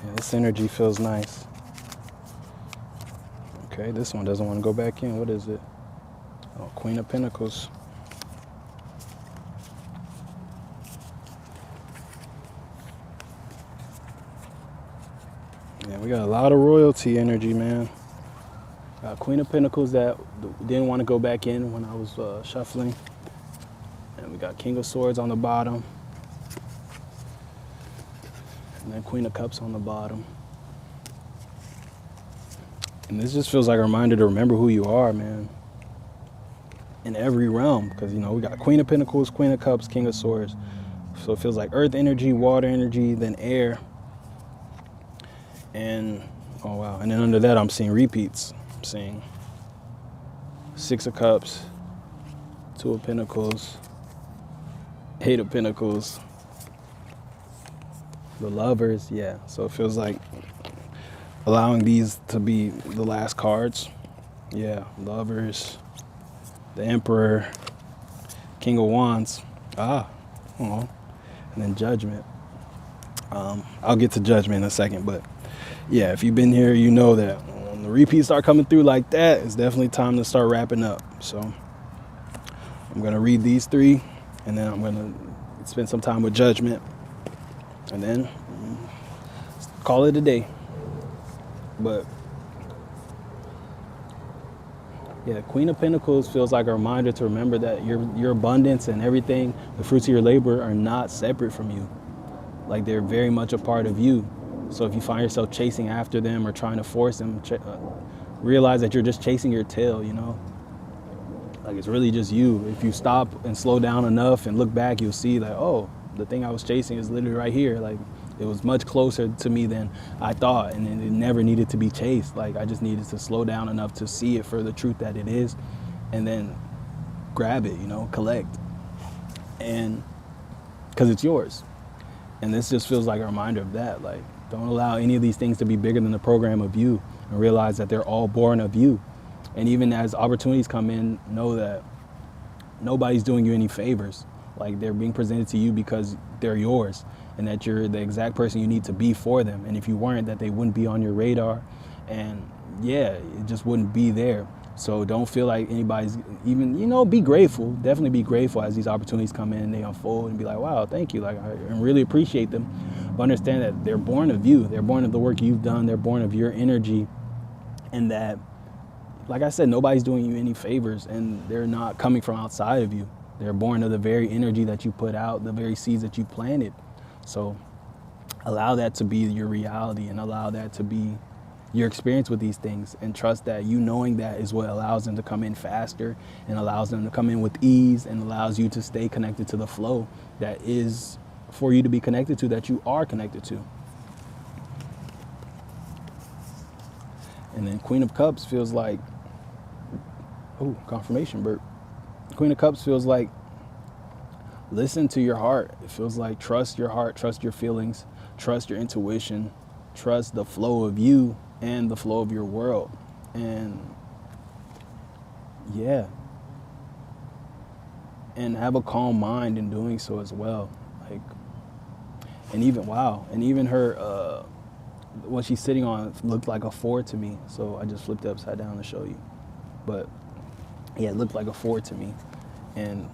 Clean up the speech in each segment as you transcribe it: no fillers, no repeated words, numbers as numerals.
Yeah, this energy feels nice. Okay, this one doesn't want to go back in. What is it? Oh, Queen of Pentacles. Yeah, we got a lot of royalty energy, man. Queen of Pentacles that didn't want to go back in when I was shuffling. And we got King of Swords on the bottom. And then Queen of Cups on the bottom. And this just feels like a reminder to remember who you are, man. In every realm. Because, you know, we got Queen of Pentacles, Queen of Cups, King of Swords. So it feels like earth energy, water energy, then air. And, oh wow. And then under that, I'm seeing repeats. I'm seeing Six of Cups, Two of Pentacles, Eight of Pentacles, the Lovers. Yeah. So it feels like allowing these to be the last cards. Yeah. Lovers, the Emperor, King of Wands. Oh. And then Judgment. I'll get to Judgment in a second, but yeah, if you've been here, you know that when the repeats start coming through like that, it's definitely time to start wrapping up. So I'm going to read these three, and then I'm going to spend some time with Judgment, and then call it a day. But yeah, Queen of Pentacles feels like a reminder to remember that your abundance and everything, the fruits of your labor, are not separate from you. Like, they're very much a part of you. So if you find yourself chasing after them or trying to force them, realize that you're just chasing your tail, you know? Like, it's really just you. If you stop and slow down enough and look back, you'll see that, oh, the thing I was chasing is literally right here. Like, it was much closer to me than I thought, and it never needed to be chased. Like, I just needed to slow down enough to see it for the truth that it is, and then grab it, you know, collect. And because it's yours. And this just feels like a reminder of that. Like, don't allow any of these things to be bigger than the program of you, and realize that they're all born of you. And even as opportunities come in, know that nobody's doing you any favors. Like, they're being presented to you because they're yours, and that you're the exact person you need to be for them. And if you weren't, that they wouldn't be on your radar. And yeah, it just wouldn't be there. So don't feel like anybody's even, you know, be grateful. Definitely be grateful as these opportunities come in and they unfold, and be like, wow, thank you. Like, I really appreciate them. But understand that they're born of you. They're born of the work you've done. They're born of your energy. And that, like I said, nobody's doing you any favors, and they're not coming from outside of you. They're born of the very energy that you put out, the very seeds that you planted. So allow that to be your reality, and allow that to be your experience with these things, and trust that you knowing that is what allows them to come in faster, and allows them to come in with ease, and allows you to stay connected to the flow that is for you to be connected to, that you are connected to. And then Queen of Cups feels like, oh, confirmation burp. Queen of Cups feels like, listen to your heart. It feels like, trust your heart, trust your feelings, trust your intuition, trust the flow of you and the flow of your world. And yeah, and have a calm mind in doing so as well. Like, and even, wow, and even her, what she's sitting on looked like a 4 to me. So I just flipped it upside down to show you. But yeah, it looked like a 4 to me. And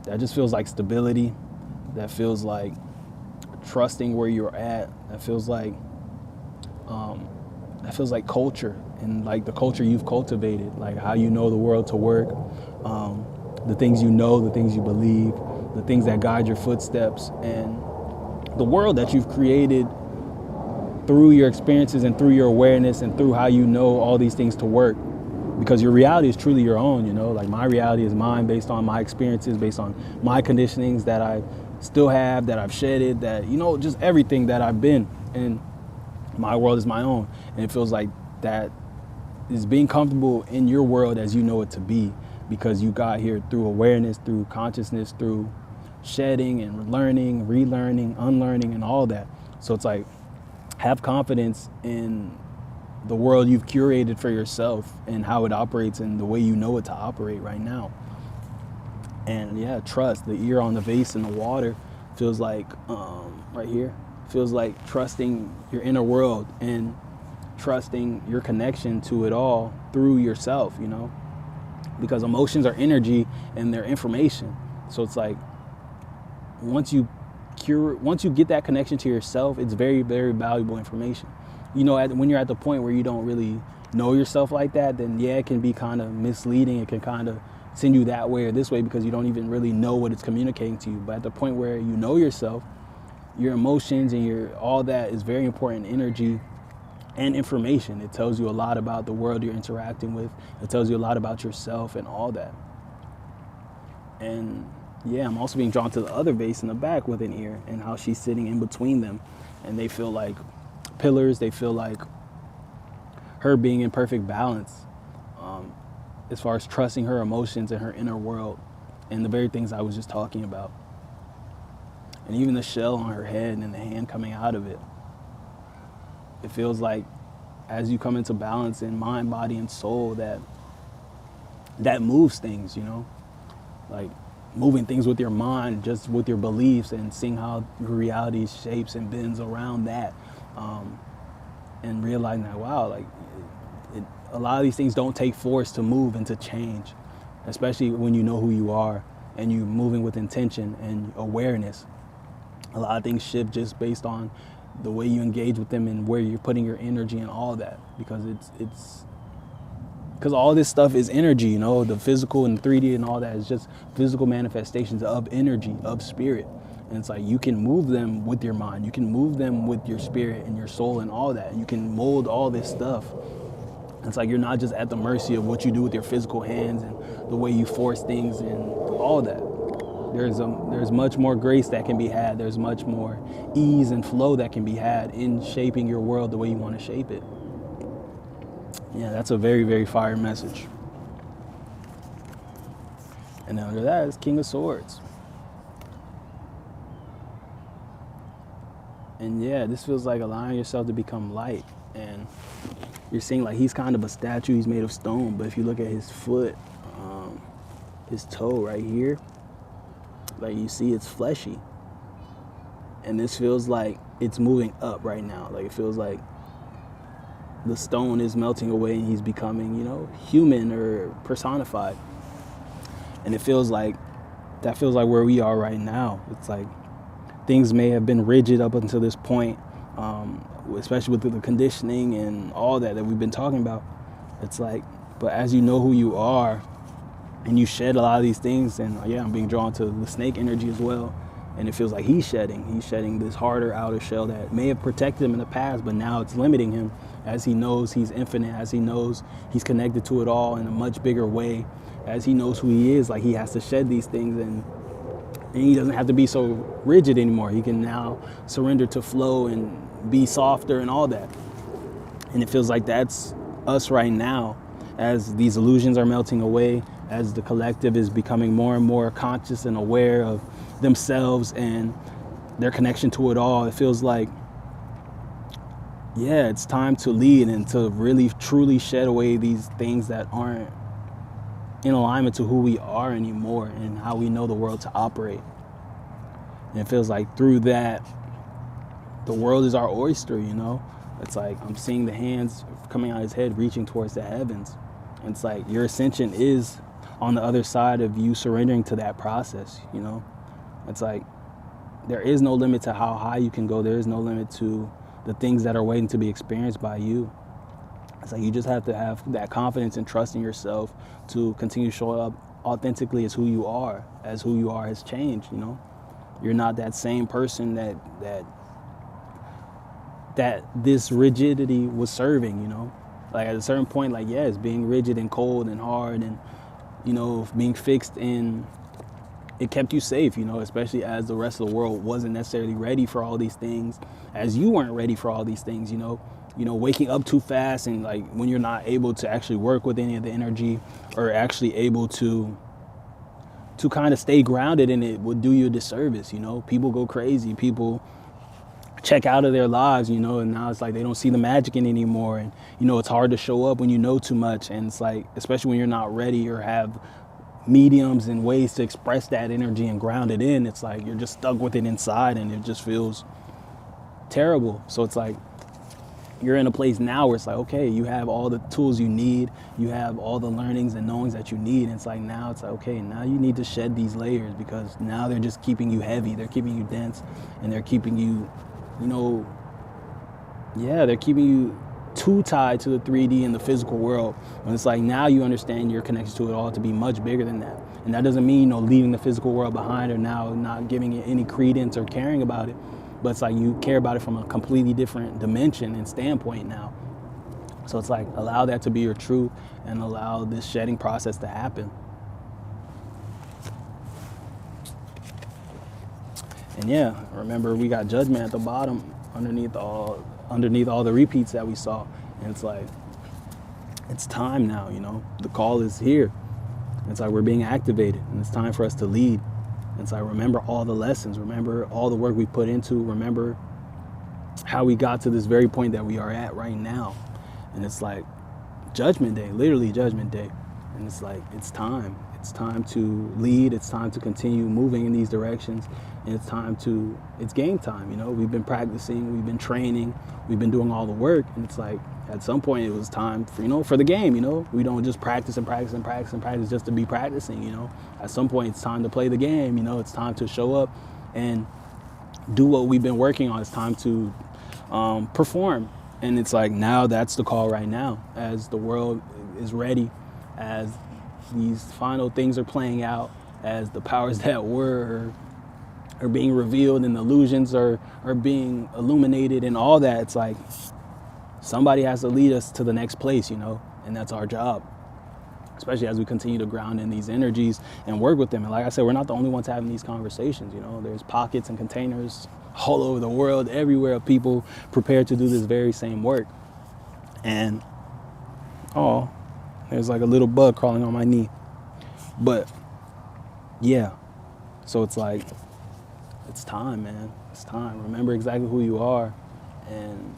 that just feels like stability. That feels like trusting where you're at. That feels like culture, and like the culture you've cultivated, like how you know the world to work, the things you know, the things you believe, the things that guide your footsteps, and the world that you've created through your experiences and through your awareness and through how you know all these things to work. Because your reality is truly your own, you know, like my reality is mine based on my experiences, based on my conditionings that I still have, that I've shedded, that, you know, just everything that I've been. And my world is my own. And it feels like that is being comfortable in your world as you know it to be, because you got here through awareness, through consciousness, through shedding and learning, relearning, unlearning, and all that. So it's like, have confidence in the world you've curated for yourself and how it operates and the way you know it to operate right now. And yeah, trust. The ear on the vase in the water feels like, right here, feels like trusting your inner world and trusting your connection to it all through yourself, you know, because emotions are energy and they're information. So it's like once you get that connection to yourself, it's very, very valuable information. You know, when you're at the point where you don't really know yourself like that, then yeah, it can be kind of misleading. It can kind of send you that way or this way because you don't even really know what it's communicating to you. But at the point where you know yourself, your emotions and your all that is very important energy and information. It tells you a lot about the world you're interacting with. It tells you a lot about yourself and all that. And yeah, I'm also being drawn to the other vase in the back with an ear and how she's sitting in between them. And they feel like pillars. They feel like her being in perfect balance as far as trusting her emotions and her inner world and the very things I was just talking about. And even the shell on her head and the hand coming out of it. It feels like as you come into balance in mind, body, and soul, that moves things, you know? Like moving things with your mind, just with your beliefs and seeing how your reality shapes and bends around that. And realizing that, wow, like a lot of these things don't take force to move and to change, especially when you know who you are and you're moving with intention and awareness. A lot of things shift just based on the way you engage with them and where you're putting your energy and all that, because because all this stuff is energy, you know, the physical and 3D and all that is just physical manifestations of energy, of spirit. And it's like you can move them with your mind, you can move them with your spirit and your soul and all that. You can mold all this stuff. It's like you're not just at the mercy of what you do with your physical hands and the way you force things and all that. There's much more grace that can be had. There's much more ease and flow that can be had in shaping your world the way you want to shape it. Yeah, that's a very, very fire message. And under that is King of Swords. And yeah, this feels like allowing yourself to become light. And you're seeing like he's kind of a statue. He's made of stone. But if you look at his foot, his toe right here, like you see it's fleshy. And this feels like it's moving up right now. Like it feels like the stone is melting away and he's becoming, you know, human or personified. And it feels like where we are right now. It's like things may have been rigid up until this point, especially with the conditioning and all that we've been talking about. It's like, but as you know who you are and you shed a lot of these things, and yeah, I'm being drawn to the snake energy as well. And it feels like he's shedding this harder outer shell that may have protected him in the past, but now it's limiting him as he knows he's infinite, as he knows he's connected to it all in a much bigger way, as he knows who he is. Like he has to shed these things and he doesn't have to be so rigid anymore. He can now surrender to flow and be softer and all that. And it feels like that's us right now as these illusions are melting away, as the collective is becoming more and more conscious and aware of themselves and their connection to it all. It feels like, yeah, it's time to lead and to really truly shed away these things that aren't in alignment to who we are anymore and how we know the world to operate. And it feels like through that, the world is our oyster, you know? It's like I'm seeing the hands coming out of his head reaching towards the heavens. And it's like your ascension is on the other side of you surrendering to that process, you know? It's like there is no limit to how high you can go. There is no limit to the things that are waiting to be experienced by you. It's like you just have to have that confidence and trust in yourself to continue to show up authentically as who you are has changed, you know? You're not that same person that this rigidity was serving, you know? Like at a certain point, like, yes, being rigid and cold and hard and, you know, being fixed in, it kept you safe, you know, especially as the rest of the world wasn't necessarily ready for all these things, as you weren't ready for all these things, you know, waking up too fast and like when you're not able to actually work with any of the energy or actually able to kind of stay grounded in it would do you a disservice, you know? People go crazy, people check out of their lives, you know, and now it's like they don't see the magic in it anymore. And, you know, it's hard to show up when you know too much. And it's like, especially when you're not ready or have mediums and ways to express that energy and ground it in, it's like you're just stuck with it inside and it just feels terrible. So it's like you're in a place now where it's like, okay, you have all the tools you need, you have all the learnings and knowings that you need. And it's like now it's like, okay, now you need to shed these layers, because now they're just keeping you heavy, they're keeping you dense, and they're keeping you, they're keeping you too tied to the 3D and the physical world. When it's like now you understand your connection to it all to be much bigger than that. And that doesn't mean, leaving the physical world behind or now not giving it any credence or caring about it. But it's like you care about it from a completely different dimension and standpoint now. So it's like, allow that to be your truth and allow this shedding process to happen. And yeah, remember we got judgment at the bottom underneath all the repeats that we saw. And it's like, it's time now, the call is here. It's like we're being activated and it's time for us to lead. It's like, remember all the lessons, remember all the work we put into, remember how we got to this very point that we are at right now. And it's like judgment day, literally judgment day. And it's like, it's time to lead. It's time to continue moving in these directions. And it's game time. We've been practicing, we've been training, we've been doing all the work. And it's like, at some point it was time for the game. We don't just practice and practice and practice and practice just to be practicing. At some point it's time to play the game. It's time to show up and do what we've been working on. It's time to perform. And it's like, now that's the call right now, as the world is ready, as these final things are playing out, as the powers that were are being revealed and the illusions are being illuminated and all that. It's like somebody has to lead us to the next place, and that's our job, especially as we continue to ground in these energies and work with them. And like I said, we're not the only ones having these conversations. There's pockets and containers all over the world, everywhere, of people prepared to do this very same work. And there's like a little bug crawling on my knee. But yeah, so it's like, it's time, man. It's time. Remember exactly who you are and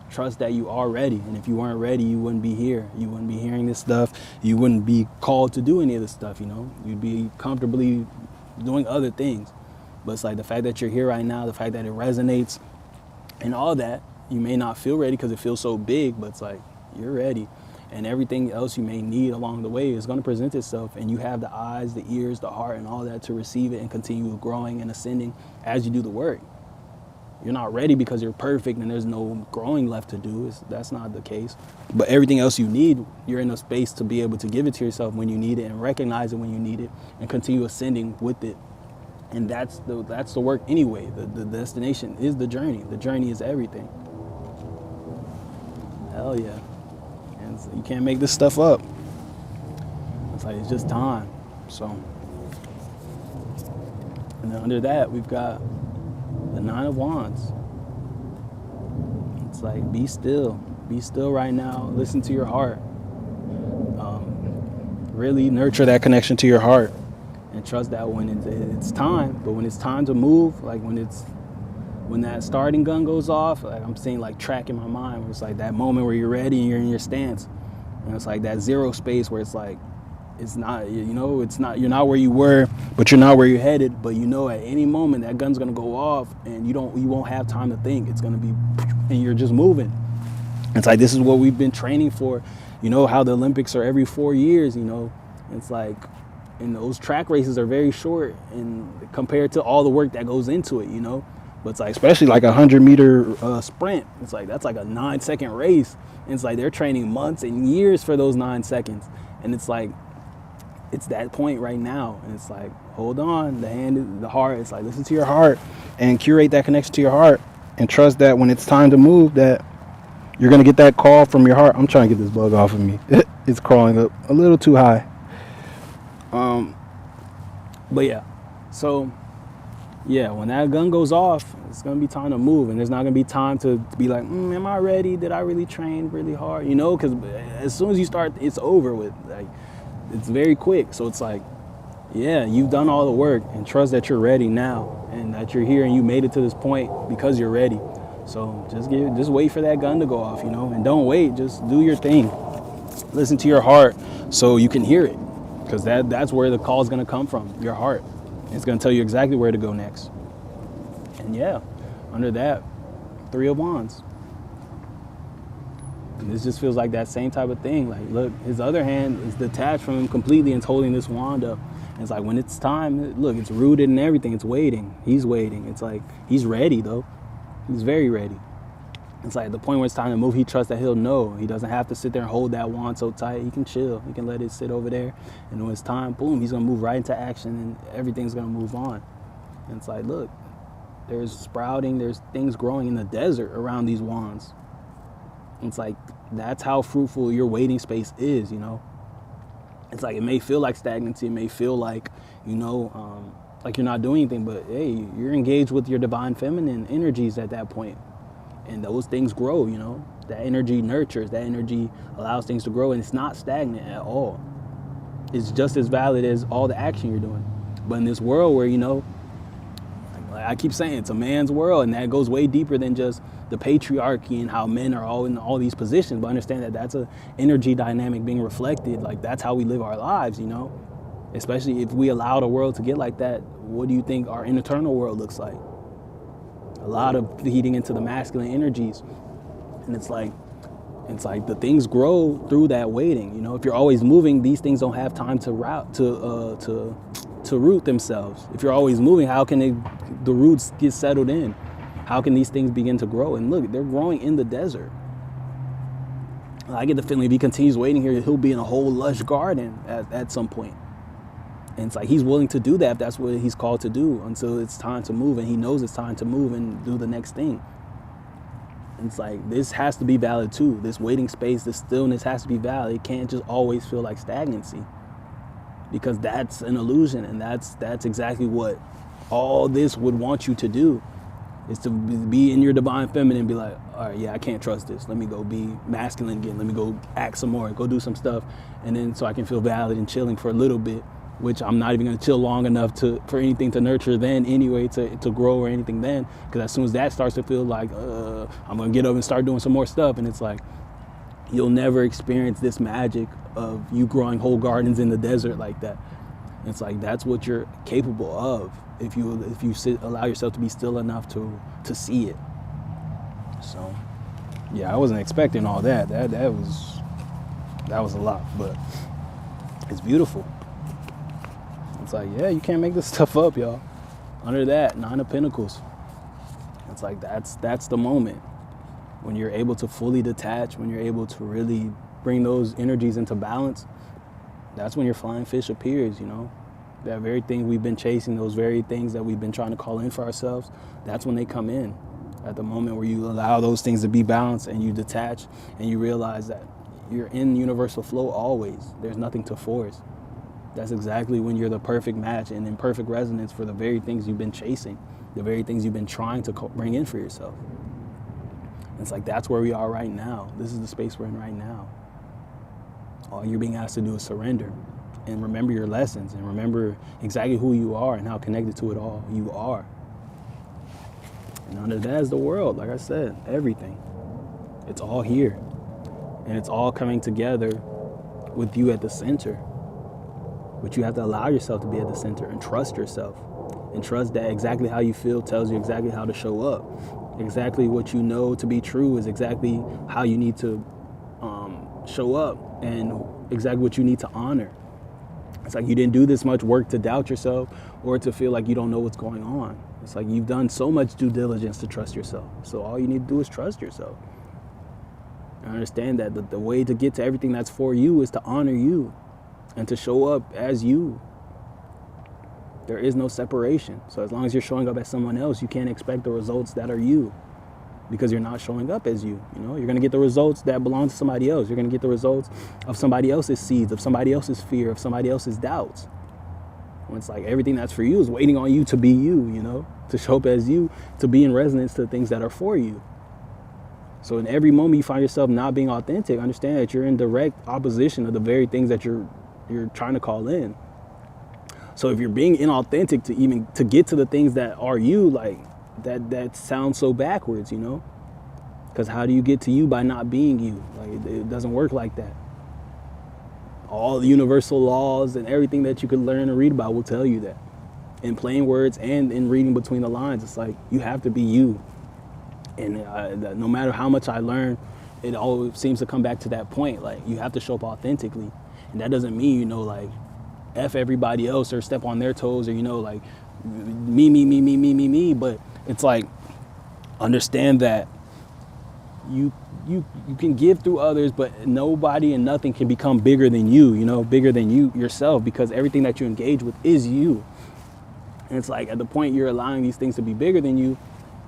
trust that you are ready. And if you weren't ready, you wouldn't be here. You wouldn't be hearing this stuff. You wouldn't be called to do any of this stuff, You'd be comfortably doing other things. But it's like the fact that you're here right now, the fact that it resonates and all that, you may not feel ready because it feels so big, but it's like, you're ready. And everything else you may need along the way is going to present itself, and you have the eyes, the ears, the heart, and all that to receive it and continue growing and ascending as you do the work. You're not ready because you're perfect and there's no growing left to do. That's not the case. But everything else you need, you're in a space to be able to give it to yourself when you need it and recognize it when you need it and continue ascending with it. And that's the work anyway. The destination is the journey. The journey is everything. Hell yeah. And you can't make this stuff up. It's like, it's just time. So, and then under that, we've got the 9 of Wands. It's like, be still. Be still right now. Listen to your heart. Really nurture that connection to your heart. And trust that when it's time, but when it's time to move, like when that starting gun goes off, like I'm seeing like track in my mind where it's like that moment where you're ready and you're in your stance. And it's like that zero space where it's like, it's not, it's not, you're not where you were, but you're not where you're headed. But at any moment that gun's gonna go off and you won't have time to think. It's gonna be, and you're just moving. It's like, this is what we've been training for. How the Olympics are every 4 years, it's like, and those track races are very short and compared to all the work that goes into it, but it's like, especially like a 100-meter sprint, it's like, that's like a 9-second race. And it's like, they're training months and years for those 9 seconds. And it's like, it's that point right now. And it's like, hold on, the heart, it's like, listen to your heart and curate that connection to your heart and trust that when it's time to move, that you're going to get that call from your heart. I'm trying to get this bug off of me. It's crawling up a little too high. But yeah, so yeah, when that gun goes off, it's gonna be time to move, and there's not gonna be time to be like, am I ready? Did I really train really hard? Because as soon as you start, it's over with. Like, it's very quick. So it's like, yeah, you've done all the work, and trust that you're ready now, and that you're here, and you made it to this point because you're ready. So just wait for that gun to go off, and don't wait. Just do your thing. Listen to your heart so you can hear it. Because that's where the call is going to come from, your heart. It's going to tell you exactly where to go next. And yeah, under that, Three of Wands. And this just feels like that same type of thing. Like, look, his other hand is detached from him completely and it's holding this wand up. And it's like, when it's time, look, it's rooted in everything. It's waiting. He's waiting. It's like, he's ready, though. He's very ready. It's like, at the point where it's time to move, he trusts that he'll know. He doesn't have to sit there and hold that wand so tight. He can chill. He can let it sit over there. And when it's time, boom, he's going to move right into action and everything's going to move on. And it's like, look, there's sprouting, there's things growing in the desert around these wands. It's like, that's how fruitful your waiting space is, you know? It's like, it may feel like stagnancy. It may feel like, you know, like you're not doing anything, but hey, you're engaged with your divine feminine energies at that point. And those things grow, you know? That energy nurtures, that energy allows things to grow, and it's not stagnant at all. It's just as valid as all the action you're doing. But in this world where, you know, like I keep saying, it's a man's world, and that goes way deeper than just the patriarchy and how men are all in all these positions. But understand that that's a energy dynamic being reflected. Like, that's how we live our lives, you know? Especially if we allow the world to get like that, what do you think our internal world looks like? A lot of feeding into the masculine energies. And it's like the things grow through that waiting. You know, if you're always moving, these things don't have time to root themselves. If you're always moving, how can the roots get settled in? How can these things begin to grow? And look, they're growing in the desert. I get the feeling if he continues waiting here, he'll be in a whole lush garden at some point. And it's like, he's willing to do that if that's what he's called to do until it's time to move, and he knows it's time to move and do the next thing. And it's like, this has to be valid too. This waiting space, this stillness has to be valid. It can't just always feel like stagnancy, because that's an illusion, and that's exactly what all this would want you to do, is to be in your divine feminine and be like, all right, yeah, I can't trust this. Let me go be masculine again. Let me go act some more, go do some stuff. And then so I can feel valid and chilling for a little bit, which I'm not even going to chill long enough for anything to nurture then anyway, to grow or anything then. Because as soon as that starts to feel like, I'm going to get up and start doing some more stuff. And it's like, you'll never experience this magic of you growing whole gardens in the desert like that. And it's like, that's what you're capable of if you allow yourself to be still enough to see it. So, yeah, I wasn't expecting all that. That was a lot, but it's beautiful. It's like, yeah, you can't make this stuff up, y'all. Under that, 9 of Pentacles. It's like, that's the moment when you're able to fully detach, when you're able to really bring those energies into balance. That's when your flying fish appears, you know? That very thing we've been chasing, those very things that we've been trying to call in for ourselves, that's when they come in. At the moment where you allow those things to be balanced and you detach and you realize that you're in universal flow always. There's nothing to force. That's exactly when you're the perfect match and in perfect resonance for the very things you've been chasing, the very things you've been trying to bring in for yourself. And it's like, that's where we are right now. This is the space we're in right now. All you're being asked to do is surrender and remember your lessons and remember exactly who you are and how connected to it all you are. And under that is the world, like I said, everything. It's all here. And it's all coming together with you at the center. But you have to allow yourself to be at the center and trust yourself. And trust that exactly how you feel tells you exactly how to show up. Exactly what you know to be true is exactly how you need to show up, and exactly what you need to honor. It's like, you didn't do this much work to doubt yourself or to feel like you don't know what's going on. It's like, you've done so much due diligence to trust yourself. So all you need to do is trust yourself. And understand that the way to get to everything that's for you is to honor you and to show up as you. There is no separation. So as long as you're showing up as someone else, you can't expect the results that are you, because you're not showing up as you. You know, you're going to get the results that belong to somebody else. You're going to get the results of somebody else's seeds, of somebody else's fear, of somebody else's doubts. When it's like, everything that's for you is waiting on you to be you, you know, to show up as you, to be in resonance to the things that are for you. So in every moment you find yourself not being authentic, understand that you're in direct opposition of the very things that you're trying to call in. So if you're being inauthentic to get to the things that are you, like, that sounds so backwards, you know? Because how do you get to you by not being you? Like, it doesn't work like that. All the universal laws and everything that you can learn and read about will tell you that. In plain words and in reading between the lines, it's like, you have to be you. And no matter how much I learn, it always seems to come back to that point. Like, you have to show up authentically. And that doesn't mean, like, F everybody else or step on their toes or, like, me. But it's like, understand that you can give through others, but nobody and nothing can become bigger than you, bigger than you yourself, because everything that you engage with is you. And it's like, at the point you're allowing these things to be bigger than you,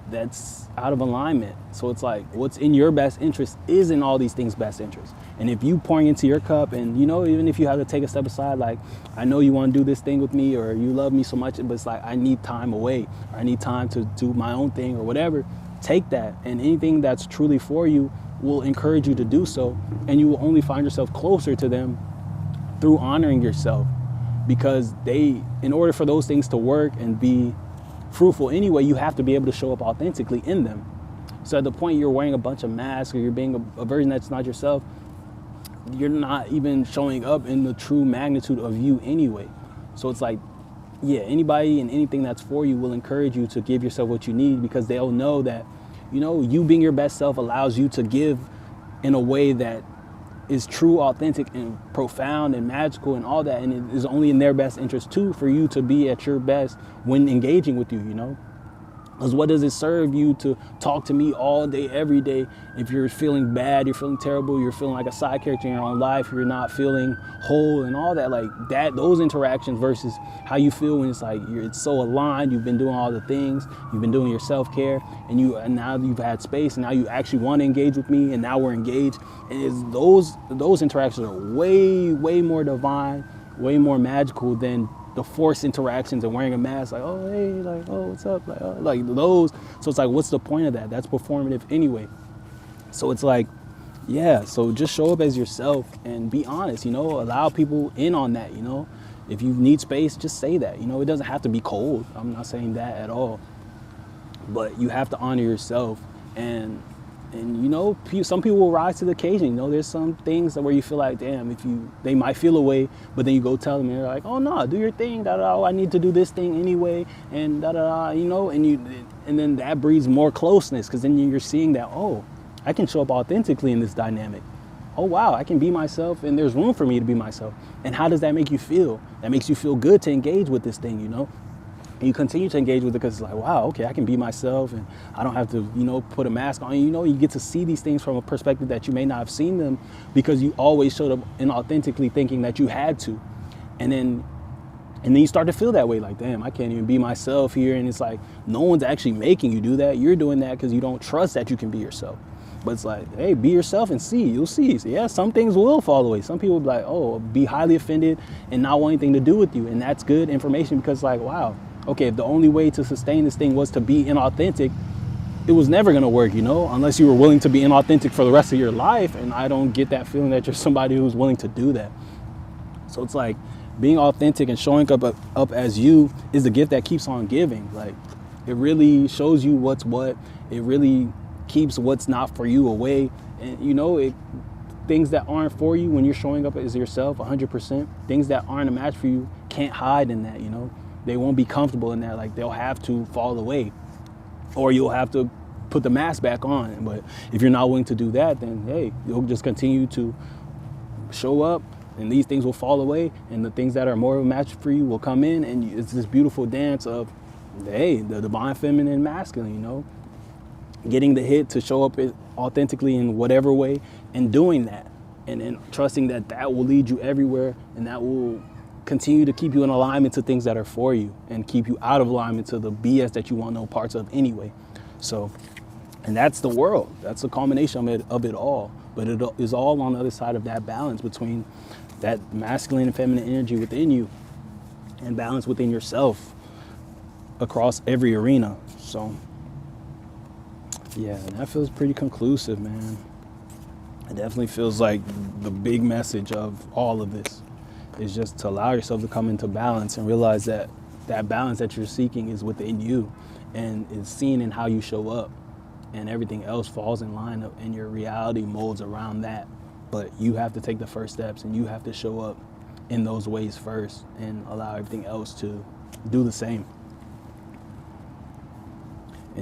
that's out of alignment. So it's like, what's in your best interest is in all these things' best interest. And if you pouring into your cup, and even if you have to take a step aside, like, I know you want to do this thing with me, or you love me so much, but it's like, I need time away, or I need time to do my own thing, or whatever, take that. And anything that's truly for you will encourage you to do so. And you will only find yourself closer to them through honoring yourself, because in order for those things to work and be fruitful anyway, you have to be able to show up authentically in them. So at the point you're wearing a bunch of masks, or you're being a version that's not yourself, you're not even showing up in the true magnitude of you anyway. So it's like, yeah, anybody and anything that's for you will encourage you to give yourself what you need, because they'll know that, you being your best self allows you to give in a way that is true, authentic, and profound and magical and all that. And it is only in their best interest too, for you to be at your best when engaging with you, Because what does it serve you to talk to me all day, every day, if you're feeling bad, you're feeling terrible, you're feeling like a side character in your own life, you're not feeling whole and all that, like that, those interactions versus how you feel when it's like it's so aligned, you've been doing all the things, you've been doing your self-care, and now you've had space, and now you actually want to engage with me, and now we're engaged. And those interactions are way, way more divine, way more magical than the forced interactions and wearing a mask, like, oh, hey, like, oh, what's up? Like, oh, like those. So it's like, what's the point of that? That's performative anyway. So it's like, yeah, so just show up as yourself and be honest, allow people in on that, If you need space, just say that, it doesn't have to be cold. I'm not saying that at all. But you have to honor yourself, and some people will rise to the occasion. There's some things where you feel like, damn, they might feel away, but then you go tell them, and they're like, oh no, do your thing, da da da. I need to do this thing anyway, and da da da, and then that breeds more closeness, because then you're seeing that, oh, I can show up authentically in this dynamic. Oh wow, I can be myself, and there's room for me to be myself. And how does that make you feel? That makes you feel good to engage with this thing, And you continue to engage with it because it's like, wow, okay, I can be myself, and I don't have to, put a mask on. You get to see these things from a perspective that you may not have seen them, because you always showed up inauthentically thinking that you had to. And then you start to feel that way, like, damn, I can't even be myself here. And it's like, no one's actually making you do that. You're doing that because you don't trust that you can be yourself. But it's like, hey, be yourself and see. You'll see. So yeah, some things will fall away. Some people will be like, oh, be highly offended and not want anything to do with you. And that's good information, because like, wow, okay, if the only way to sustain this thing was to be inauthentic, it was never going to work, unless you were willing to be inauthentic for the rest of your life. And I don't get that feeling that you're somebody who's willing to do that. So it's like, being authentic and showing up as you is the gift that keeps on giving. Like, it really shows you what's what. It really keeps what's not for you away. And things that aren't for you when you're showing up as yourself 100%, things that aren't a match for you can't hide in that, They won't be comfortable in that. Like, they'll have to fall away, or you'll have to put the mask back on. But if you're not willing to do that, then hey, you'll just continue to show up, and these things will fall away, and the things that are more of a match for you will come in, and it's this beautiful dance of, hey, the divine feminine and masculine, getting the hit to show up authentically in whatever way, and doing that, and then trusting that will lead you everywhere, and that will continue to keep you in alignment to things that are for you, and keep you out of alignment to the BS that you want no parts of anyway. So, and that's the world. That's a culmination of it all. But it is all on the other side of that balance between that masculine and feminine energy within you, and balance within yourself across every arena. So, yeah, that feels pretty conclusive, man. It definitely feels like the big message of all of this is just to allow yourself to come into balance, and realize that that balance that you're seeking is within you, and is seen in how you show up, and everything else falls in line, and your reality molds around that. But you have to take the first steps, and you have to show up in those ways first, and allow everything else to do the same.